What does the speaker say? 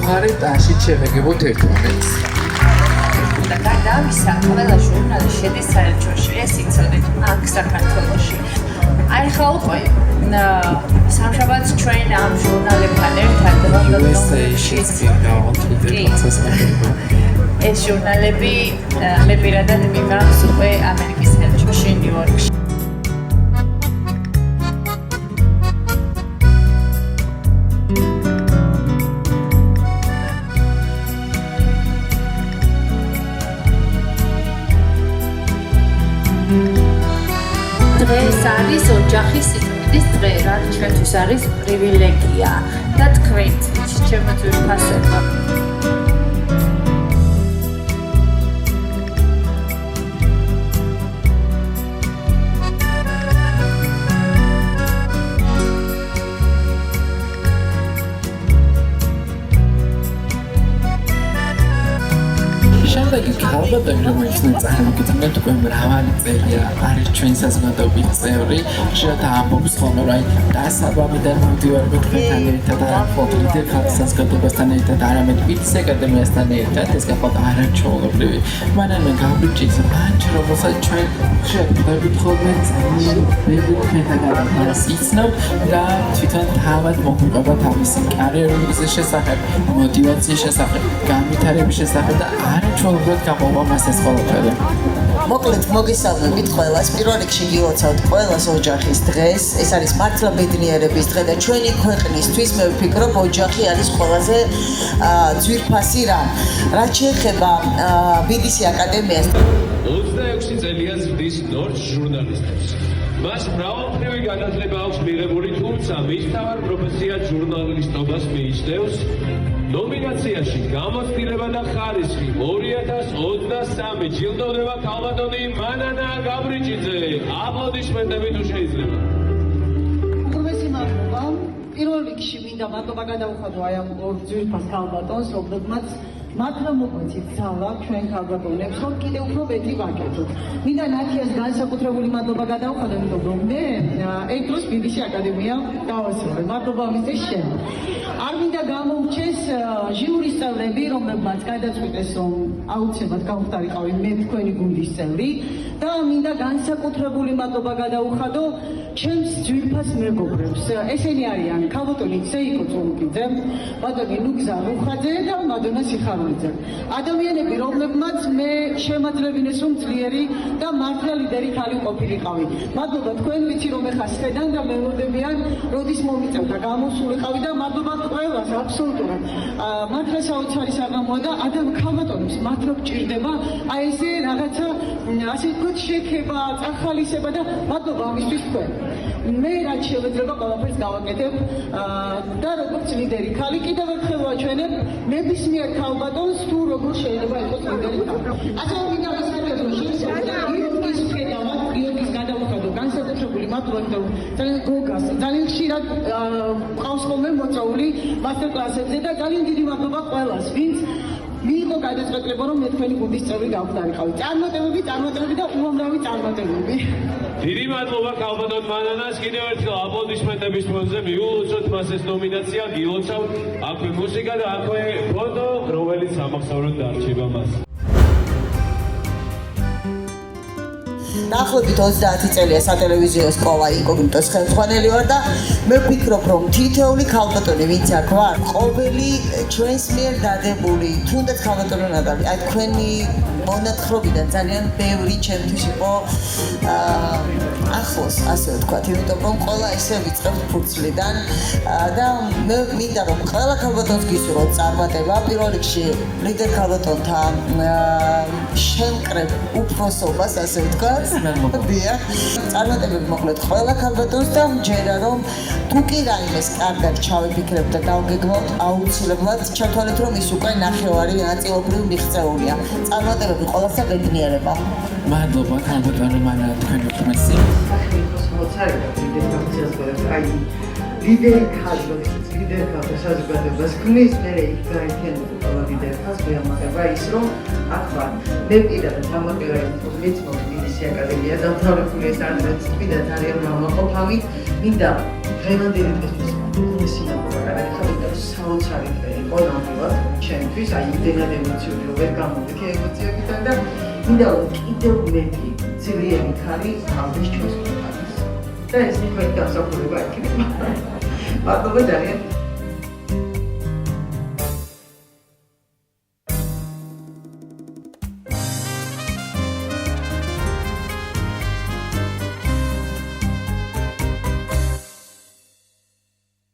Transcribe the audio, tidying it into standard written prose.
გავუხარეთ აშით შევეგებოთ ერთმანეთს. და გარდა ამისა, ყველა ჟურნალი შედის საელჩოში, ეს იცოდეთ, აქ საქართველოში. აი ხა უკვე სამშაბათს ჩვენ ამ ჟურნალებთან ერთად ეს ჟურნალები მე პირადად მიგავს უკვე ამერიკის საელჩოში ნიუ-იორკში. დღეს არის ოჯახის სიკვდილის დღე, რაც ჩვენთვის არის პრივილეგია და თქვენც, ჩემო ძვირფასებო. შემდეგი ქალბატონი, რომელიც წარმოგიდგენთ, უკვე მრავალი წელია არის ჩვენი საზოგადოების წევრი. ხშირად ამბობს ხოლმე, რომ დასაბამიდან მოვდივარ თქვენთან ერთად და მხოლოდ ლიდერ ქალთა საზოგადოებასთან ერთად, არამედ ვიცე აკადემიასთან ერთად, ეს გახლავთ არაჩვეულებრივი. მაგრამ მე გავიჭირს ბანჯი, რომელსაც ჩვენ ხშირად ვდებით ხოლმე ძალიან ბევრი თქვენთან გადაღებას იცნობ და თვითონ თავად მოგვიყვება თავისი კარიერის შესახებ, мотиваციის შესახებ, განვითარების შესახებ და არაჩვეულებრივად გაყვება მას ეს ყველაფერი. მოკლედ მოგესალმებით ყველას. პირველ რიგში გილოცავთ ყველას ოჯახის დღეს. ეს არის მართლა ბედნიერების დღე და ჩვენი ქვეყნისთვის მე ვფიქრობ ოჯახი არის ყველაზე ძვირფასი რამ. რაც შეეხება BBC აკადემიას 26 წელია ზრდის ნორჩ ჟურნალისტებს. მას მრავალმხრივი განათლება აქვს მიღებული, თუმცა მის მთავარ პროფესიად ჟურნალისტობას მიიჩნევს. ნომინაციაში გამოცდილება და ხარისხი 2023 ჯილდოვდება ქალბატონი მანანა გაბრიჭიძე. აპლოდისმენტები თუ შეიძლება. უღრმესი მადლობა. პირველ რიგში მინდა მადლობა გადავუხადო აი ამ ორ ძვირფას ქალბატონს, რომლებმაც მართლა მოგვეცით ძალა ჩვენ ქალბატონებს, რომ კიდევ უფრო მეტი ვაკეთოთ. მინდა ნათიას განსაკუთრებული მადლობა გადავუხადო, იმიტომ რომ მე ერთ დროს BBC აკადემია დავასრულე. მადლობა მისცეს შენ. არ მინდა გამომრჩეს ჟიურის წევრები, რომლებმაც გადაწყვიტეს, რომ აუცილებლად გავხდარიყავი მე თქვენი გუნდის წევრი და მინდა განსაკუთრებული მადლობა გადავუხადო ჩემს ძვირფას მეგობრებს. ესენი არიან ქალბატონი ცეიკო წულუკიძე, ბატონი ნუგზა რუხაძე და მადონა სიხარულიძე. ადამიანები, რომლებმაც მე შემაძლებინეს, რომ ძლიერი და მართლა ლიდერი ქალი ყოფილიყავი. მადლობა თქვენ, ვიცი რომ ეხა სხედან და მელოდებიან, როდის მომიწევ და გამოსულიყავი და მადლობა ყველას აბსოლუტურად. მართლა საოცარი საღამოა და ქალბატონებს მართლა გჭირდება აი ესე რაღაცა ასე ვთქვათ შექება, წახალისება და მადლობა ამისთვის თქვენ. მე რაც შევეძება ყველაფერს გავაკეთებ და როგორც ლიდერი ქალი კიდევ ერთხელ ვაჩვენებ ნებისმიერ ქალბატონს თუ როგორ შეიძლება იყოს ლიდერი ქალი. ასე მინდა ვისაუბროთ შეიძლება გიორგის ხედავად, გიორგის გადავუხადო განსაკუთრებული მადლობა და ძალიან გოგას, ძალიან ხშირად ყავს ხოლმე მოწვეული მასტერკლასებზე და ძალიან დიდი მადლობა ყველას, ვინც მიიღო გადაწყვეტილება, რომ მე თქვენი გუნდის წევრი გავხდარიყავი. წარმატებები და უამრავი წარმატებები. დიდი მადლობა ქალბატონ მანანას. კიდევ ერთხელ აპლოდისმენტების ფონზე მიულოცოთ მას ეს ნომინაცია, გილოცავთ. აქვე მუსიკა და აქვე ფოტო, რომელიც სამახსოვროდ დარჩება მას. დაახლოებით 30 წელია სატელევიზიო სკოლა ინკოგნიტოს ხელმძღვანელი ვარ და მე ვფიქრობ, რომ თითოეული ქალბატონი, ვინც აქ ვარ, ყოველი ჩვენს მიერ დადებული, თუნდაც ქალბატონი ნადავლი, აი თქვენი მონათხრობიდან ძალიან ბევრი ჩემთვის იყო ახლოს, ასე ვთქვათ, იმიტომ რომ ყველა ესე ვიწყებთ ფურცლიდან და მე მინდა რომ ყველა ქალბატონს გისურვოთ წარმატება, პირველ რიგში ლიდერ ქალბატონთა შემკრებ უფროსობას, ასე ვთქვათ. დიახ, წარმატებები მოკლედ ყველა ქალბატონს და მჯერა რომ თუ კი რაიმეს კარგად ჩავიფიქრებთ და დავგეგმავთ, აუცილებლად ჩათვალეთ რომ ის უკვე ნახევარი ნაწილობრივ მიღწეულია. წარმატებები ყველასა ბედნიერება. მადლობა ქალბატონო მანანა თქვენი უფროსი. ლიდერი ქალთა საზოგადოებას ქმნის, მე იქ გაერთიანებული ყველა ლიდერი ქალს მეამაყება ის, რომ აქ ვარ. მე პირადად დამოკიდებული ვარ მეცნობ BBC აკადემია დამთავრებული ეს არის კიდე ძალიან მამაყოფავით. მინდა დღევანდელი დღესთვის უგუნესი მოგაკარეთ, ხომ საოცარი დღე. ონამდვილად ჩემთვის, აი იმდენად ემოციური რომ ვერ გამოვიქე ემოციებიდან და მინდა რომ კიდევ მეტი ძლიერი ქარი ავდეს ჩვენს ქვეყანას. და ეს თქვენი დამსახურება იქნება. მადლობა ძალიან.